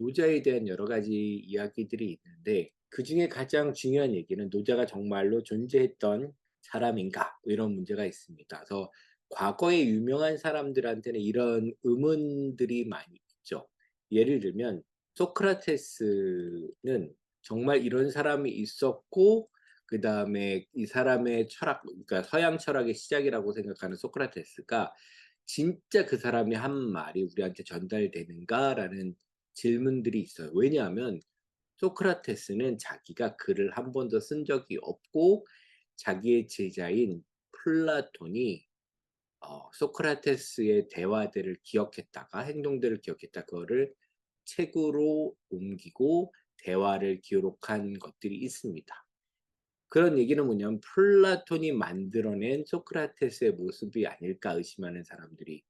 노자에 대한 여러 가지 이야기들이 있는데 그중에 가장 중요한 얘기는 '노자가 정말로 존재했던 사람인가?' 뭐 이런 문제가 있습니다. 그래서 과거에 유명한 사람들한테는 이런 의문들이 많이 있죠. 예를 들면 소크라테스는 정말 이런 사람이 있었고 그다음에 이 사람의 철학, 그러니까 서양 철학의 시작이라고 생각하는 소크라테스가 '진짜 그 사람이 한 말이 우리한테 전달되는가?'라는 질문들이 있어요. 왜냐하면 소크라테스는 자기가 글을 한 번도 쓴 적이 없고 자기의 제자인 플라톤이 소크라테스의 대화들을 기억했다가 행동들을 기억했다 그거를 책으로 옮기고 대화를 기록한 것들이 있습니다. 그런 얘기는 뭐냐면 '플라톤이 만들어낸 소크라테스의 모습이 아닐까.' 의심하는 사람들이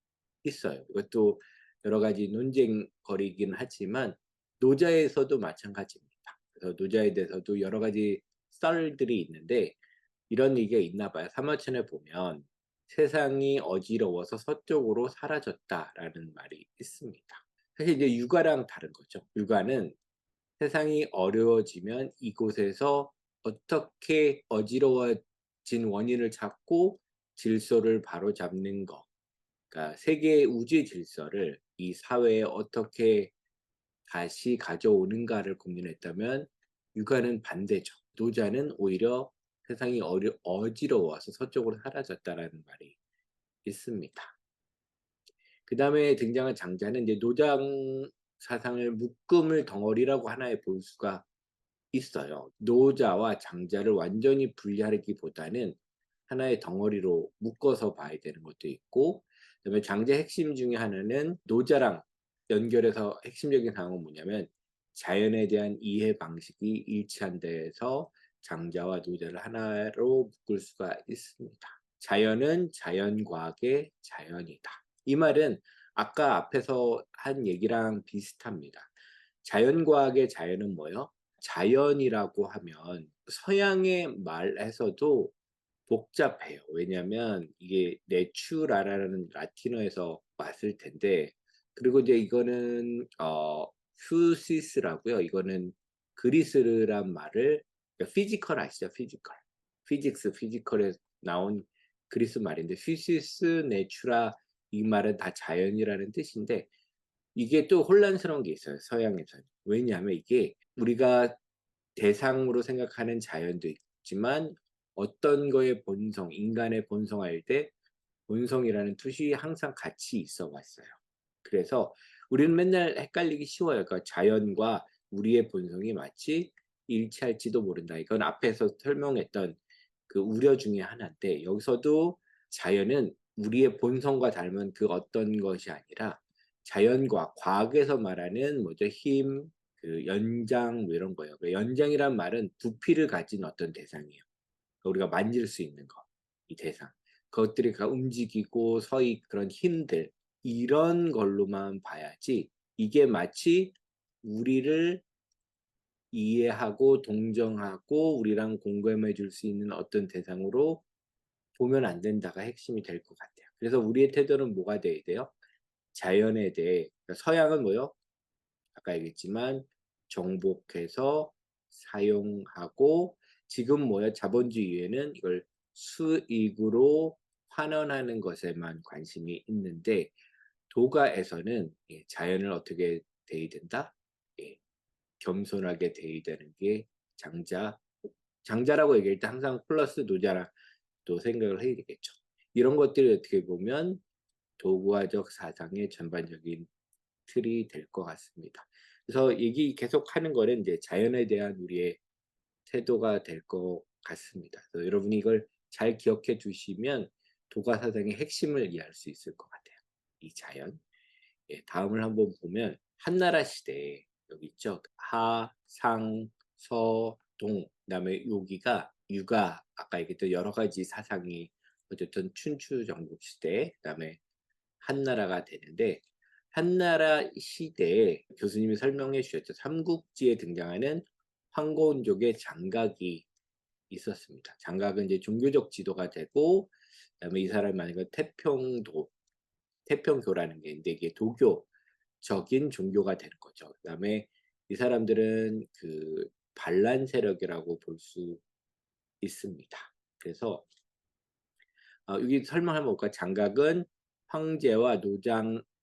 있어요. 이것도 여러 가지 논쟁거리이긴 하지만 노자에서도 마찬가지입니다. 그래서 노자에 대해서도 여러 가지 썰들이 있는데 이런 얘기가 있나 봐요. 사마천에 보면 "세상이 어지러워서 서쪽으로 사라졌다."라는 말이 있습니다. 사실 이제 육아랑 다른 거죠. 육아는 세상이 어려워지면 이곳에서 어떻게 어지러워진 원인을 찾고 질서를 바로잡는 거. 그러니까 세계의 우주의 질서를 이 사회에 어떻게 다시 가져오는가를 고민했다면 육아는 반대죠. 노자는 오히려 세상이 어지러워서 서쪽으로 사라졌다라는 말이 있습니다. 그다음에 등장한 장자는 이제 노장 사상을 묶음을 덩어리라고 하나에 볼 수가 있어요. 노자와 장자를 완전히 분리하기보다는 하나의 덩어리로 묶어서 봐야 되는 것도 있고, 그다음에 장자의 핵심 중에 하나는 노자랑 연결해서 핵심적인 사항은 뭐냐면 자연에 대한 이해 방식이 일치한 데에서 장자와 노자를 하나로 묶을 수가 있습니다. 자연은 자연과학의 자연이다. 이 말은 아까 앞에서 한 얘기랑 비슷합니다. 자연과학의 자연은 뭐예요? 자연이라고 하면 서양의 말에서도 복잡해요. 왜냐하면 이게 내추라라는 라틴어에서 왔을 텐데, 그리고 이제 이거는 휴시스라고요. 이거는 그리스란 말을, 그러니까 피지컬 아시죠? 피지컬. 피직스, 피지컬에서 나온 그리스 말인데 휴시스, 내추라 이 말은 다 자연이라는 뜻인데 이게 또 혼란스러운 게 있어요, 서양에서는. 왜냐하면 이게 우리가 대상으로 생각하는 자연도 있지만 어떤 거의 본성, 인간의 본성할 때 본성이라는 뜻이 항상 같이 있어 왔어요. 그래서 우리는 맨날 헷갈리기 쉬워요. 그러니까 자연과 우리의 본성이 마치 일치할지도 모른다. 이건 앞에서 설명했던 그 우려 중에 하나인데 여기서도 자연은 우리의 본성과 닮은 그 어떤 것이 아니라 자연과 과학에서 말하는 뭐죠? 힘, 그 연장 뭐 이런 거예요. 그 연장이란 말은 부피를 가진 어떤 대상이에요. 그러니까 우리가 만질 수 있는 거, 이 대상. 그것들이 가 움직이고 서있 그런 힘들 이런 걸로만 봐야지 이게 마치 우리를 이해하고 동정하고 우리랑 공감해 줄 수 있는 어떤 대상으로 보면 안 된다가 핵심이 될 것 같아요. 그래서 우리의 태도는 뭐가 돼야 돼요? 자연에 대해, 그러니까 서양은 뭐요? 아까 얘기했지만 정복해서 사용하고 지금 뭐야 자본주의에는 이걸 수익으로 환원하는 것에만 관심이 있는데 도가에서는 자연을 어떻게 대해야 된다? 예, 겸손하게 대해야 되는 게 장자. 장자라고 얘기할 때 항상 플러스 노자라 또 생각을 해야 되겠죠. 이런 것들이 어떻게 보면 도구화적 사상의 전반적인 틀이 될 것 같습니다. 그래서 얘기 계속하는 거는 이제 자연에 대한 우리의 태도가 될 것 같습니다. 그래서 여러분이 이걸 잘 기억해 두시면 도가 사상의 핵심을 이해할 수 있을 것 같아요. 이 자연. 예, 다음을 한번 보면 한나라 시대에 여기 있죠. 하, 상, 서, 동. 그다음에 여기가 유가 아까 얘기했던 여러 가지 사상이 어쨌든 춘추 전국 시대 그다음에 한나라가 되는데 한나라 시대에 교수님이 설명해 주셨죠. 삼국지에 등장하는 황고은족의 장각이 있었습니다. 장각은 이제 종교적 지도가 되고 그다음에 이 사람이 만약에 태평도 태평교라는 게 있는데 이게 도교 종교가 되는 거죠. 그다음에 이 사람들은 그 반란 세력이라고 볼 수 있습니다. 그래서 여기 설명해 볼까? 장각은 황제와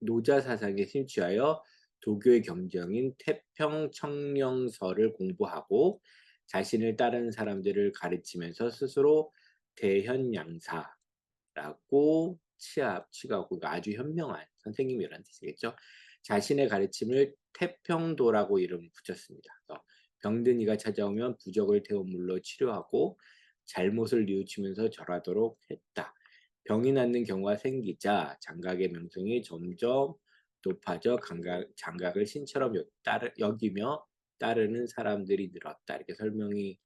노자 사상에 심취하여 도교의 경정인 태평청령서를 공부하고 자신을 따르는 사람들을 가르치면서 스스로 대현양사라고 취하고, 그러니까 아주 현명한 선생님이라는 뜻이겠죠. 자신의 가르침을 태평도라고 이름을 붙였습니다. 그래서 병든 이가 찾아오면 부적을 태운 물로 치료하고 잘못을 뉘우치면서 절하도록 했다. 병이 낫는 경우가 생기자 장각의 명성이 점점 높아져 장각을 신처럼 여기며 따르는 사람들이 늘었다. 이렇게 설명이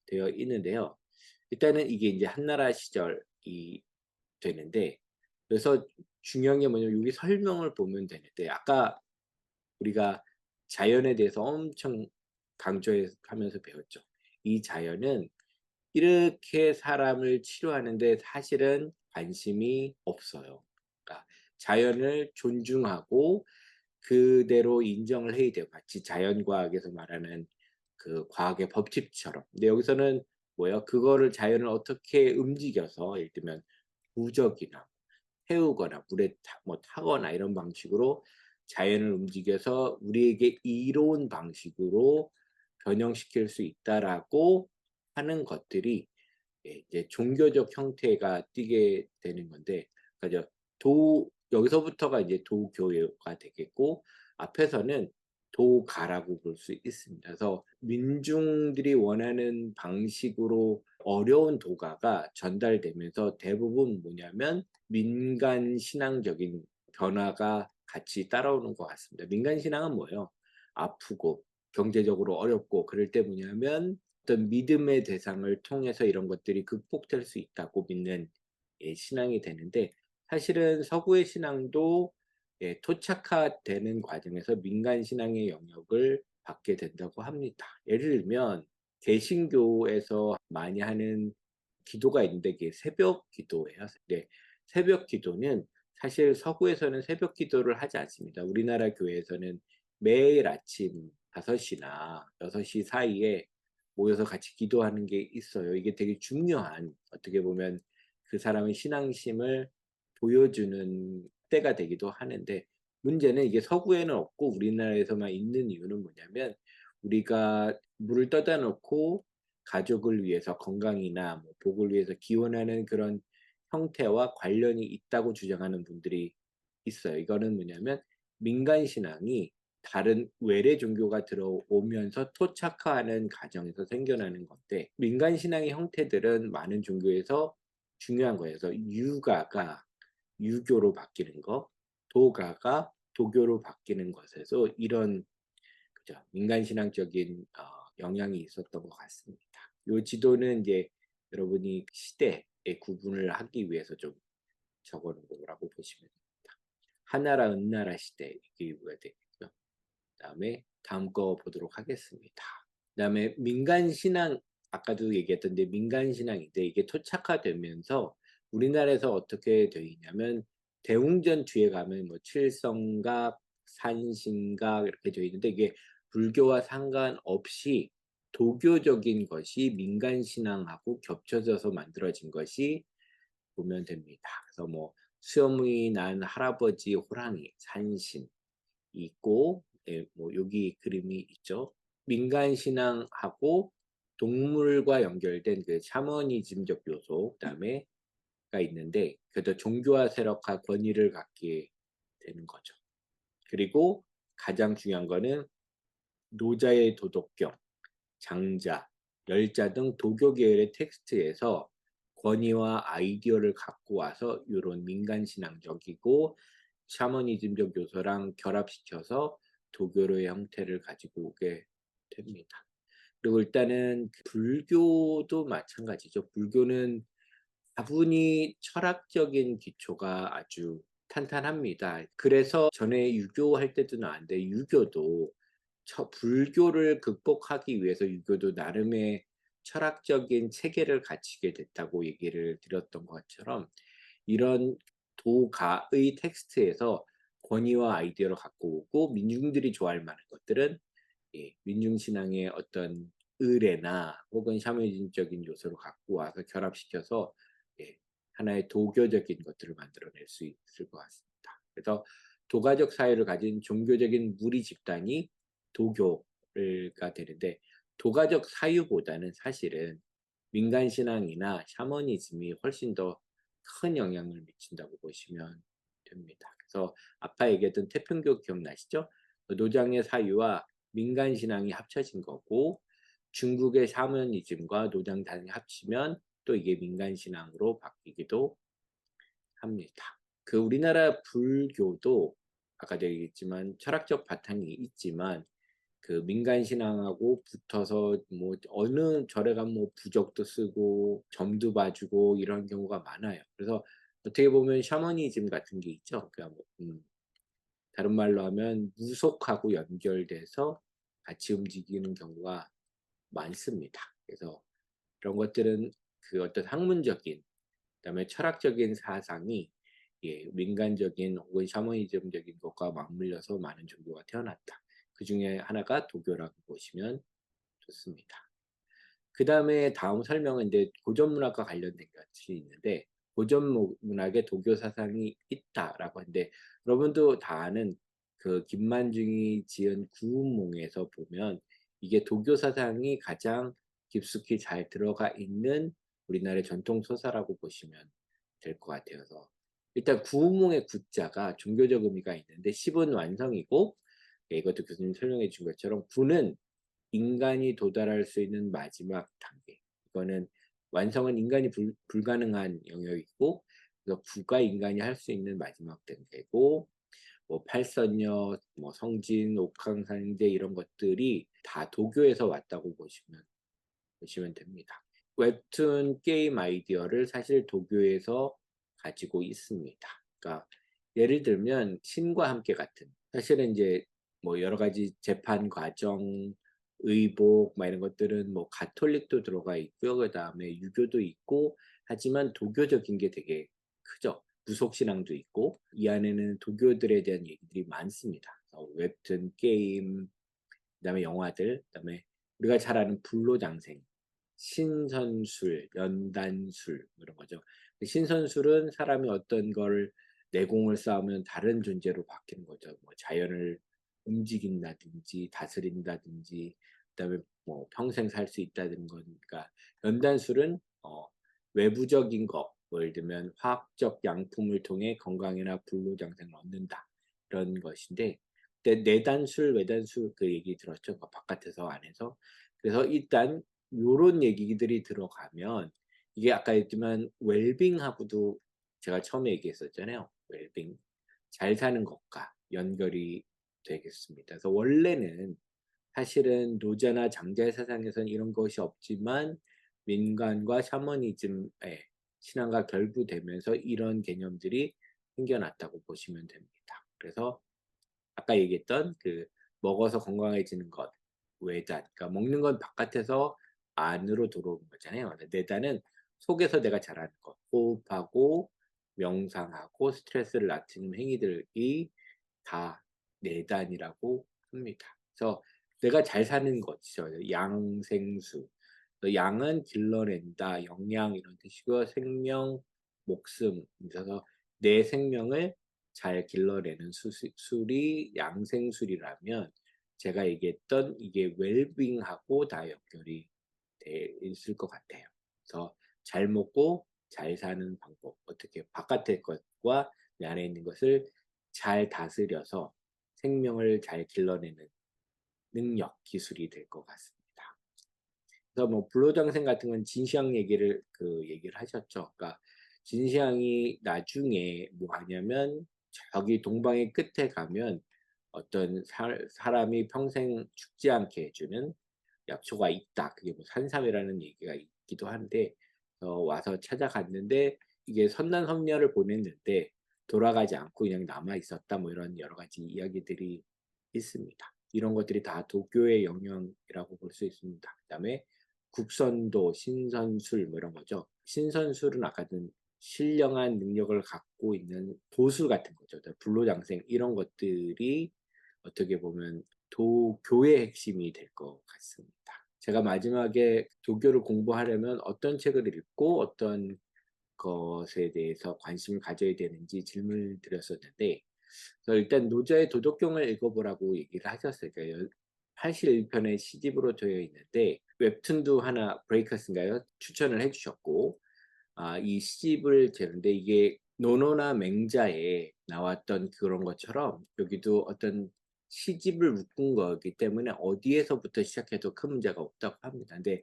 되어 있는데요. 일단은 이게 이제 한나라 시절이 되는데, 그래서 중요한 게 뭐냐면 여기 설명을 보면 되는데, 아까 우리가 자연에 대해서 엄청 강조하면서 배웠죠. 이 자연은 이렇게 사람을 치료하는데 사실은 관심이 없어요. 그러니까 자연을 존중하고 그대로 인정을 해야 돼요. 마치 자연과학에서 말하는 그 과학의 법칙처럼. 근데 여기서는 뭐예요? 그거를 자연을 어떻게 움직여서 예를 들면 부적이나 태우거나 물에 타거나 이런 방식으로 자연을 움직여서 우리에게 이로운 방식으로 변형시킬 수 있다라고 하는 것들이 이제 종교적 형태가 띠게 되는 건데, 그러니까 여기서부터가 이제 도교가 되겠고, 앞에서는 도가라고 볼 수 있습니다. 그래서 민중들이 원하는 방식으로 어려운 도가가 전달되면서 대부분 뭐냐면 민간 신앙적인 변화가 같이 따라오는 것 같습니다. 민간 신앙은 뭐예요? 아프고 경제적으로 어렵고 그럴 때 뭐냐면 어떤 믿음의 대상을 통해서 이런 것들이 극복될 수 있다고 믿는 신앙이 되는데, 사실은 서구의 신앙도 토착화되는 과정에서 민간 신앙의 영역을 받게 된다고 합니다. 예를 들면 개신교에서 많이 하는 기도가 있는데 그게 새벽 기도예요. 네, 새벽 기도는 사실 서구에서는 새벽 기도를 하지 않습니다. 우리나라 교회에서는 매일 아침 5시나 6시 사이에 모여서 같이 기도하는 게 있어요. 이게 되게 중요한, 어떻게 보면 그 사람의 신앙심을 보여주는 때가 되기도 하는데, 문제는 이게 서구에는 없고 우리나라에서만 있는 이유는 뭐냐면 우리가 물을 떠다 놓고 가족을 위해서 건강이나 뭐 복을 위해서 기원하는 그런 형태와 관련이 있다고 주장하는 분들이 있어요. 이거는 뭐냐면 민간 신앙이 다른 외래 종교가 들어오면서 토착화하는 과정에서 생겨나는 건데, 민간 신앙의 형태들은 많은 종교에서 중요한 거예요. 그래서 유가가 유교로 바뀌는 거, 도가가 도교로 바뀌는 것에서 이런, 그죠, 민간 신앙적인 영향이 있었던 것 같습니다. 요 지도는 이제 여러분이 시대의 구분을 하기 위해서 좀 적어 놓은 거라고 보시면 됩니다. 한나라 은나라 시대 이게 이유가 되겠고요. 그다음에 다음 거 보도록 하겠습니다. 그다음에 민간 신앙, 아까도 얘기했던데 민간 신앙인데 이게 토착화되면서 우리나라에서 어떻게 되어 있냐면 대웅전 뒤에 가면 뭐 칠성각, 산신각 이렇게 되어 있는데, 이게 불교와 상관없이 도교적인 것이 민간 신앙하고 겹쳐져서 만들어진 것이 보면 됩니다. 그래서 뭐 수염이 난 할아버지 호랑이 산신 있고, 뭐 여기 그림이 있죠. 민간 신앙하고 동물과 연결된 그 샤머니즘적 요소, 그다음에가 있는데 그래도 종교와 세력화 권위를 갖게 되는 거죠. 그리고 가장 중요한 거는 노자의 도덕경, 장자, 열자 등 도교 계열의 텍스트에서 권위와 아이디어를 갖고 와서 이런 민간 신앙적이고 샤머니즘적 요소랑 결합시켜서 도교로의 형태를 가지고 오게 됩니다. 그리고 일단은 불교도 마찬가지죠. 불교는 다분히 철학적인 기초가 아주 탄탄합니다. 그래서 전에 유교할 때도 나왔는데 유교도 불교를 극복하기 위해서 유교도 나름의 철학적인 체계를 갖추게 됐다고 얘기를 드렸던 것처럼, 이런 도가의 텍스트에서 권위와 아이디어를 갖고 오고 민중들이 좋아할 만한 것들은 민중신앙의 어떤 의례나 혹은 샤머니즘적인 요소를 갖고 와서 결합시켜서 예 하나의 도교적인 것들을 만들어낼 수 있을 것 같습니다. 그래서 도가적 사회를 가진 종교적인 무리 집단이 도교가 되는데, 도가적 사유보다는 사실은 민간 신앙이나 샤머니즘이 훨씬 더 큰 영향을 미친다고 보시면 됩니다. 그래서 아까 얘기했던 태평교 기억나시죠? 노장의 사유와 민간 신앙이 합쳐진 거고, 중국의 샤머니즘과 노장 단이 합치면 또 이게 민간 신앙으로 바뀌기도 합니다. 그 우리나라 불교도 아까도 얘기했지만 철학적 바탕이 있지만 그 민간 신앙하고 붙어서 뭐 어느 절에 가면 뭐 부적도 쓰고 점도 봐주고 이런 경우가 많아요. 그래서 어떻게 보면 샤머니즘 같은 게 있죠. 그러니까 뭐 다른 말로 하면 무속하고 연결돼서 같이 움직이는 경우가 많습니다. 그래서 그런 것들은 그 어떤 학문적인, 그다음에 철학적인 사상이 민간적인 혹은 샤머니즘적인 것과 맞물려서 많은 종교가 태어났다. 그중에 하나가 도교라고 보시면 좋습니다. 그다음에 다음 설명은 이제 고전 문학과 관련된 것이 있는데, 고전 문학에 도교 사상이 있다라고 하는데, 여러분도 다 아는 그 김만중이 지은 구운몽에서 보면 이게 도교 사상이 가장 깊숙이 잘 들어가 있는 우리나라의 전통 서사라고 보시면 될 것 같아요. 그래서 일단 구운몽의 구자가 종교적 의미가 있는데 십은 완성이고, 이것도 교수님 설명해 준 것처럼 구는 인간이 도달할 수 있는 마지막 단계. 이거는 완성은 인간이 불가능한 영역이고, 그래서 구가 인간이 할 수 있는 마지막 단계고, 뭐 팔선녀, 뭐 성진, 옥황상제 이런 것들이 다 도교에서 왔다고 보시면 됩니다. 웹툰 게임 아이디어를 사실 도교에서 가지고 있습니다. 그러니까 예를 들면 신과 함께 같은, 사실은 이제 뭐 여러 가지 재판 과정, 의복 막 이런 것들은 뭐 가톨릭도 들어가 있고요. 그다음에 유교도 있고, 하지만 도교적인 게 되게 크죠. 무속 신앙도 있고 이 안에는 도교들에 대한 얘기들이 많습니다. 웹툰, 게임, 그다음에 영화들, 그다음에 우리가 잘 아는 불로장생, 신선술, 연단술 뭐 이런 거죠. 신선술은 사람이 어떤 걸 내공을 쌓으면 다른 존재로 바뀌는 거죠. 뭐 자연을 움직인다든지 다스린다든지, 그다음에 뭐 평생 살 수 있다는 거니까. 연단술은 외부적인 거, 뭐 예를 들면 화학적 양품을 통해 건강이나 불로장생을 얻는다, 이런 것인데, 내단술, 외단술 그 얘기 들었죠? 그 바깥에서 안에서. 그래서 일단 요런 얘기들이 들어가면 이게 아까 했지만 웰빙하고도 제가 처음에 얘기했었잖아요. 웰빙. 잘 사는 것과 연결이 되겠습니다. 그래서 원래는 사실은 노자나 장자의 사상에서는 이런 것이 없지만 민간과 샤머니즘의 신앙과 결부되면서 이런 개념들이 생겨났다고 보시면 됩니다. 그래서 아까 얘기했던 그 먹어서 건강해지는 것, 외단. 그러니까 먹는 건 바깥에서 안으로 들어오는 거잖아요. 근데 내단은 속에서 내가 잘하는 것, 호흡하고 명상하고 스트레스를 낮추는 행위들이 다 내단이라고 합니다. 그래서 내가 잘 사는 것이죠. 양생수. 양은 길러낸다, 영양 이런 뜻이고, 생명, 목숨. 그래서 내 생명을 잘 길러내는 술이 양생술이라면, 제가 얘기했던 이게 웰빙하고 다 연결이 돼 있을 것 같아요. 그래서 잘 먹고 잘 사는 방법, 어떻게 바깥의 것과 내 안에 있는 것을 잘 다스려서 생명을 잘 길러내는 능력, 기술이 될 것 같습니다. 그래서 뭐 불로장생 같은 건 진시황 얘기를 하셨죠. 그러니까 진시황이 나중에 뭐 하냐면 저기 동방의 끝에 가면 어떤 사람이 평생 죽지 않게 해주는 약초가 있다. 그게 뭐 산삼이라는 얘기가 있기도 한데, 와서 찾아갔는데 이게 선남선녀를 보냈는데 돌아가지 않고 그냥 남아 있었다. 뭐 이런 여러 가지 이야기들이 있습니다. 이런 것들이 다 도교의 영향이라고 볼 수 있습니다. 그다음에 국선도, 신선술 뭐 이런 거죠. 신선술은 아까도 신령한 능력을 갖고 있는 보수 같은 거죠. 불로장생 이런 것들이 어떻게 보면 도교의 핵심이 될 것 같습니다. 제가 마지막에 도교를 공부하려면 어떤 책을 읽고 어떤 것에 대해서 관심을 가져야 되는지 질문을 드렸었는데, 그래서 일단 노자의 도덕경을 읽어보라고 얘기를 하셨어요. 그러니까 81편의 시집으로 되어 있는데 웹툰도 하나 브레이커스인가요? 추천을 해 주셨고, 이 시집을 제는데 이게 노노나 맹자에 나왔던 그런 것처럼 여기도 어떤 시집을 묶은 거기 때문에 어디에서부터 시작해도 큰 문제가 없다고 합니다. 근데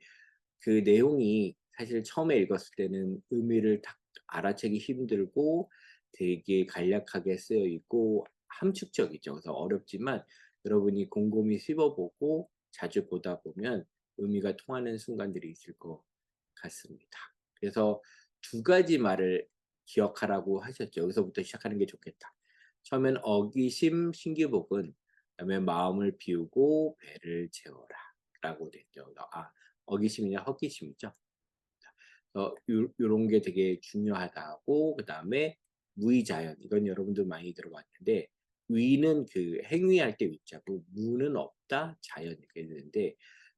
그 내용이 사실 처음에 읽었을 때는 의미를 딱 알아채기 힘들고 되게 간략하게 쓰여 있고 함축적이죠. 그래서 어렵지만 여러분이 곰곰이 씹어보고 자주 보다 보면 의미가 통하는 순간들이 있을 것 같습니다. 그래서 두 가지 말을 기억하라고 하셨죠. 여기서부터 시작하는 게 좋겠다. 처음엔 어기심 신기복은, 그다음에 마음을 비우고 배를 채워라 라고 됐죠. 어기심이냐 헛기심이죠. 요런 게 되게 중요하다고. 그다음에 무의자연, 이건 여러분들 많이 들어봤는데 위는 그 행위할 때 위자고 무는 없다 자연 이렇게 되는데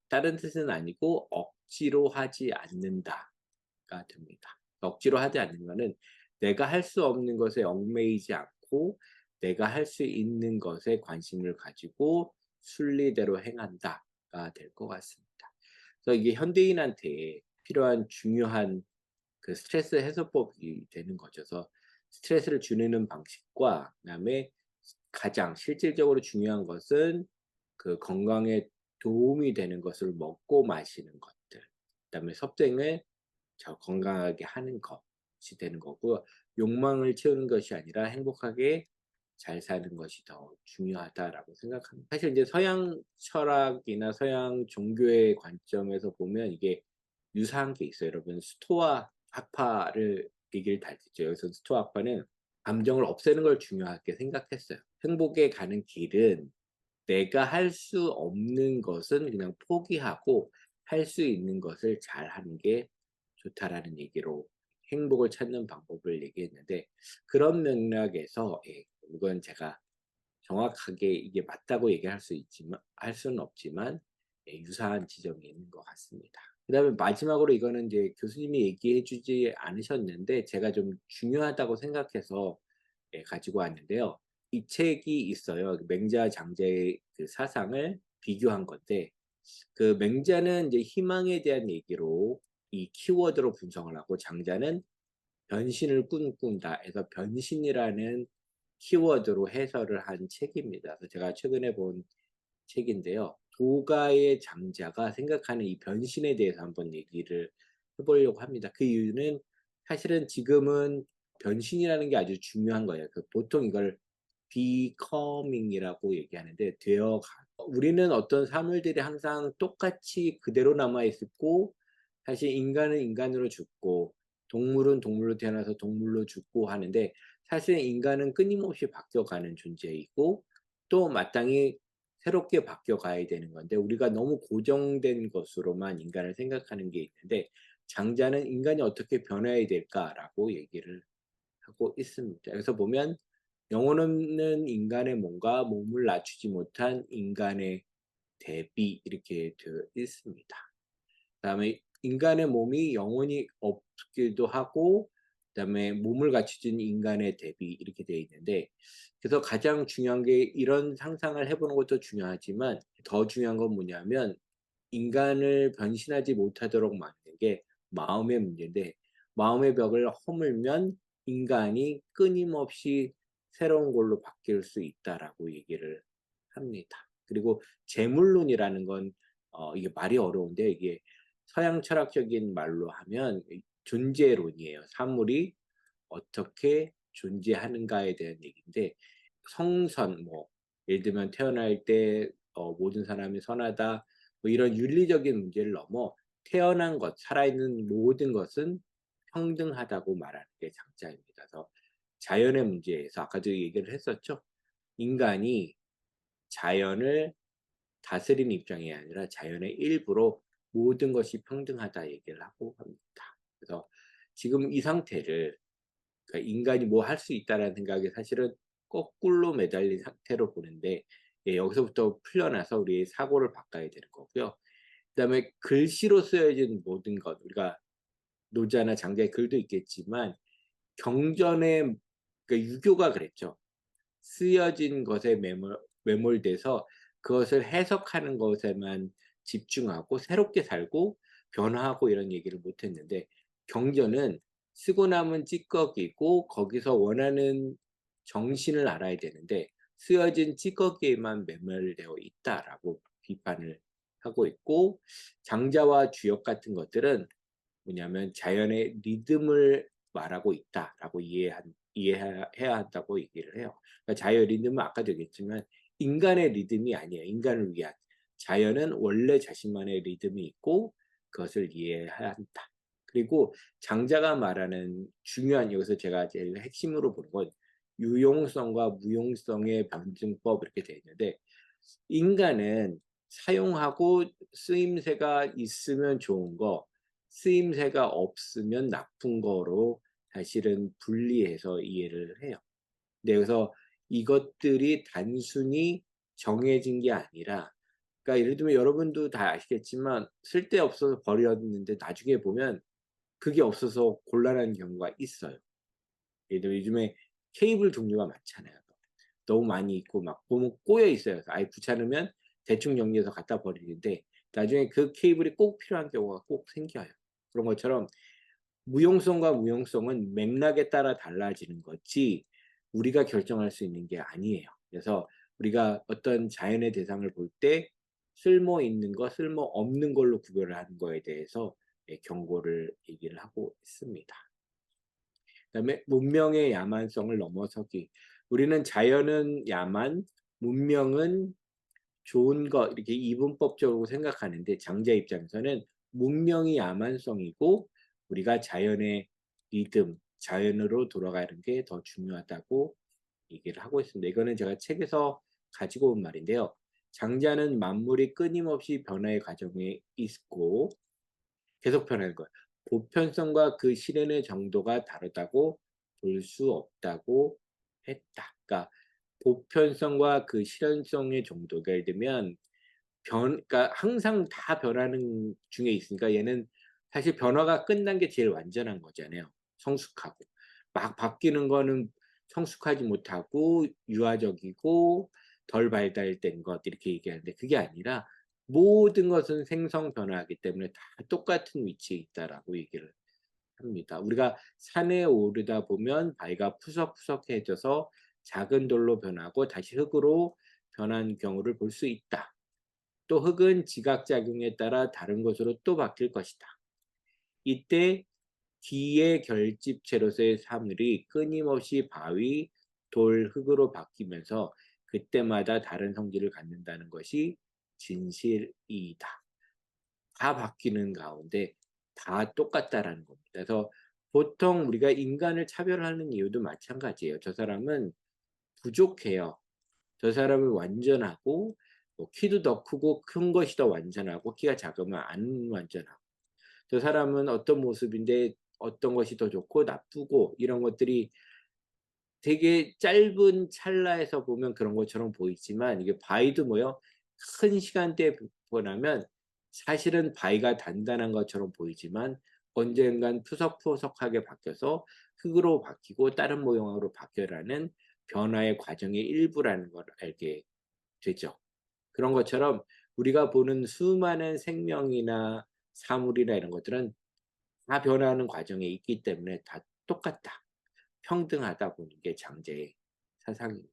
다른 뜻은 아니고 억지로 하지 않는다가 됩니다. 억지로 하지 않는 거는 내가 할 수 없는 것에 얽매이지 않고 내가 할 수 있는 것에 관심을 가지고 순리대로 행한다가 될 것 같습니다. 그래서 이게 현대인한테 필요한 중요한 그 스트레스 해소법이 되는 거죠. 그래서 스트레스를 줄이는 방식과 그다음에 가장 실질적으로 중요한 것은 그 건강에 도움이 되는 것을 먹고 마시는 것들, 그다음에 섭생을 건강하게 하는 것이 되는 거고, 욕망을 채우는 것이 아니라 행복하게 잘 사는 것이 더 중요하다라고 생각합니다. 사실 이제 서양 철학이나 서양 종교의 관점에서 보면 이게 유사한 게 있어요. 여러분 스토아 학파를 얘기를 다 듣죠. 여기서 스토아 학파는 감정을 없애는 걸 중요하게 생각했어요. 행복에 가는 길은 내가 할 수 없는 것은 그냥 포기하고 할 수 있는 것을 잘하는 게 좋다라는 얘기로 행복을 찾는 방법을 얘기했는데, 그런 맥락에서 이건 제가 정확하게 이게 맞다고 얘기할 수 있지만 할 수는 없지만 유사한 지점이 있는 것 같습니다. 그다음에 마지막으로 이거는 이제 교수님이 얘기해 주지 않으셨는데 제가 좀 중요하다고 생각해서 가지고 왔는데요. 이 책이 있어요. 맹자 장자의 그 사상을 비교한 건데, 그 맹자는 이제 희망에 대한 얘기로 이 키워드로 분석을 하고 장자는 변신을 꿈꾼다 해서 변신이라는 키워드로 해설을 한 책입니다. 그래서 제가 최근에 본 책인데요. 도가의 장자가 생각하는 이 변신에 대해서 한번 얘기를 해 보려고 합니다. 그 이유는 사실은 지금은 변신이라는 게 아주 중요한 거예요. 보통 이걸 becoming이라고 얘기하는데 우리는 어떤 사물들이 항상 똑같이 그대로 남아 있고, 사실 인간은 인간으로 죽고 동물은 동물로 태어나서 동물로 죽고 하는데, 사실 인간은 끊임없이 바뀌어가는 존재이고 또 마땅히 새롭게 바뀌어가야 되는 건데 우리가 너무 고정된 것으로만 인간을 생각하는 게 있는데, 장자는 인간이 어떻게 변해야 될까라고 얘기를 하고 있습니다. 그래서 보면 영혼 없는 인간의 몸과 몸을 낮추지 못한 인간의 대비 이렇게 되어 있습니다. 그다음에 인간의 몸이 영혼이 없기도 하고 그다음에 몸을 갖추진 인간의 대비 이렇게 되어 있는데, 그래서 가장 중요한 게 이런 상상을 해 보는 것도 중요하지만 더 중요한 건 뭐냐면 인간을 변신하지 못하도록 막는 게 마음의 문제인데, 마음의 벽을 허물면 인간이 끊임없이 새로운 걸로 바뀔 수 있다라고 얘기를 합니다. 그리고 재물론이라는 건 이게 말이 어려운데 이게 서양 철학적인 말로 하면 존재론이에요. 사물이 어떻게 존재하는가에 대한 얘기인데, 성선 뭐 예를 들면 태어날 때 모든 사람이 선하다 뭐 이런 윤리적인 문제를 넘어 태어난 것, 살아있는 모든 것은 평등하다고 말하는 게 장자입니다. 그래서 자연의 문제에서 아까도 얘기를 했었죠. 인간이 자연을 다스리는 입장이 아니라 자연의 일부로 모든 것이 평등하다 얘기를 하고 합니다. 그래서 지금 이 상태를 그러니까 인간이 뭐 할 수 있다라는 생각에 사실은 거꾸로 매달린 상태로 보는데, 예, 여기서부터 풀려나서 우리의 사고를 바꿔야 되는 거고요. 그다음에 글씨로 쓰여진 모든 것, 우리가 노자나 장자의 글도 있겠지만 경전에, 그 유교가 그랬죠. 쓰여진 것에 매몰돼서 그것을 해석하는 것에만 집중하고 새롭게 살고 변화하고 이런 얘기를 못 했는데, 경전은 쓰고 남은 찌꺼기고 거기서 원하는 정신을 알아야 되는데 쓰여진 찌꺼기에만 매몰되어 있다라고 비판을 하고 있고, 장자와 주역 같은 것들은 뭐냐면 자연의 리듬을 말하고 있다라고 이해해야 한다고 얘기를 해요. 그러니까 자연 리듬은 아까도 얘기했지만 인간의 리듬이 아니에요. 인간을 위한. 자연은 원래 자신만의 리듬이 있고 그것을 이해해야 한다. 그리고 장자가 말하는 중요한, 여기서 제가 제일 핵심으로 보는 건 유용성과 무용성의 변증법, 이렇게 되어 있는데, 인간은 사용하고 쓰임새가 있으면 좋은 거, 쓰임새가 없으면 나쁜 거로 사실은 분리해서 이해를 해요. 네, 그래서 이것들이 단순히 정해진 게 아니라, 그러니까 예를 들면 여러분도 다 아시겠지만 쓸데없어서 버렸는데 나중에 보면 그게 없어서 곤란한 경우가 있어요. 예를 들면 요즘에 케이블 종류가 많잖아요. 너무 많이 있고 막 보면 꼬여 있어요. 아예 귀찮으면 대충 정리해서 갖다 버리는데 나중에 그 케이블이 꼭 필요한 경우가 꼭 생겨요. 그런 것처럼 무용성과 무용성은 맥락에 따라 달라지는 거지 우리가 결정할 수 있는 게 아니에요. 그래서 우리가 어떤 자연의 대상을 볼 때 쓸모 있는 거, 쓸모 없는 걸로 구별을 하는 거에 대해서, 예, 경고를 얘기를 하고 있습니다. 그다음에 문명의 야만성을 넘어서기. 우리는 자연은 야만, 문명은 좋은 거, 이렇게 이분법적으로 생각하는데 장자 입장에서는 문명이 야만성이고 우리가 자연의 리듬, 자연으로 돌아가는 게 더 중요하다고 얘기를 하고 있습니다. 이거는 제가 책에서 가지고 온 말인데요. 장자는 만물이 끊임없이 변화의 과정에 있고 계속 변하는 거예요. 보편성과 그 실현의 정도가 다르다고 볼 수 없다고 했다. 그러니까 보편성과 그 실현성의 정도가, 예를 들면 그러니까 항상 다 변하는 중에 있으니까 얘는 사실 변화가 끝난 게 제일 완전한 거잖아요. 성숙하고. 막 바뀌는 거는 성숙하지 못하고 유아적이고 덜 발달된 것, 이렇게 얘기하는데 그게 아니라 모든 것은 생성 변화하기 때문에 다 똑같은 위치에 있다라고 얘기를 합니다. 우리가 산에 오르다 보면 바위가 푸석푸석해져서 작은 돌로 변하고 다시 흙으로 변한 경우를 볼 수 있다. 또 흙은 지각작용에 따라 다른 것으로 또 바뀔 것이다. 이때 기의 결집체로서의 사물이 끊임없이 바위, 돌, 흙으로 바뀌면서 그때마다 다른 성질을 갖는다는 것이 진실이다. 다 바뀌는 가운데 다 똑같다라는 겁니다. 그래서 보통 우리가 인간을 차별하는 이유도 마찬가지예요. 저 사람은 부족해요. 저 사람은 완전하고, 뭐 키도 더 크고 큰 것이 더 완전하고 키가 작으면 안 완전하고, 저 사람은 어떤 모습인데 어떤 것이 더 좋고 나쁘고, 이런 것들이 되게 짧은 찰나에서 보면 그런 것처럼 보이지만 이게 바위도 뭐요? 큰 시간대에 보고 나면 사실은 바위가 단단한 것처럼 보이지만 언젠간 푸석푸석하게 바뀌어서 흙으로 바뀌고 다른 모형으로 바뀌어가는 변화의 과정의 일부라는 걸 알게 되죠. 그런 것처럼 우리가 보는 수많은 생명이나 사물이나 이런 것들은 다 변화하는 과정에 있기 때문에 다 똑같다. 평등하다 보는 게 장제의 사상입니다.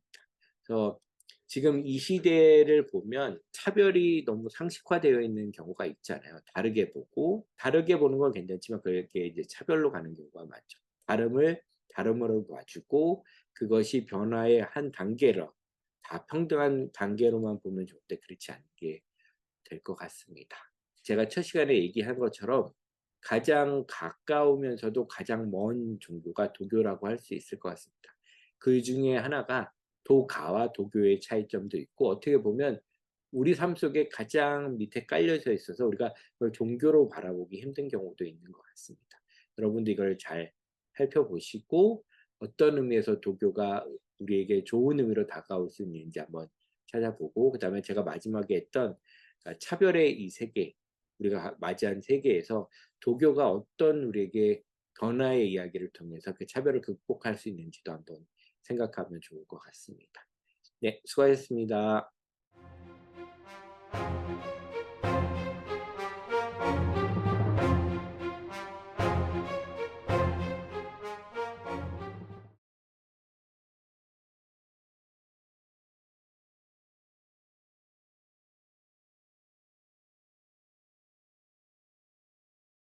그래서 지금 이 시대를 보면 차별이 너무 상식화되어 있는 경우가 있잖아요. 다르게 보는 건 괜찮지만 그게 이제 차별로 가는 경우가 많죠. 다름을 다름으로 봐주고 그것이 변화의 한 단계로, 다 평등한 단계로만 보면 좋은데 그렇지 않게 될 것 같습니다. 제가 첫 시간에 얘기한 것처럼 가장 가까우면서도 가장 먼 종교가 도교라고 할 수 있을 것 같습니다. 그 중에 하나가 도가와 도교의 차이점도 있고, 어떻게 보면 우리 삶 속에 가장 밑에 깔려져 있어서 우리가 그걸 종교로 바라보기 힘든 경우도 있는 것 같습니다. 여러분도 이걸 잘 살펴보시고 어떤 의미에서 도교가 우리에게 좋은 의미로 다가올 수 있는지 한번 찾아보고, 그다음에 제가 마지막에 했던 차별의 이 세계, 우리가 맞이한 세계에서 도교가 어떤 우리에게 변화의 이야기를 통해서 그 차별을 극복할 수 있는지도 한번 생각하면 좋을 것 같습니다. 네, 수고하셨습니다.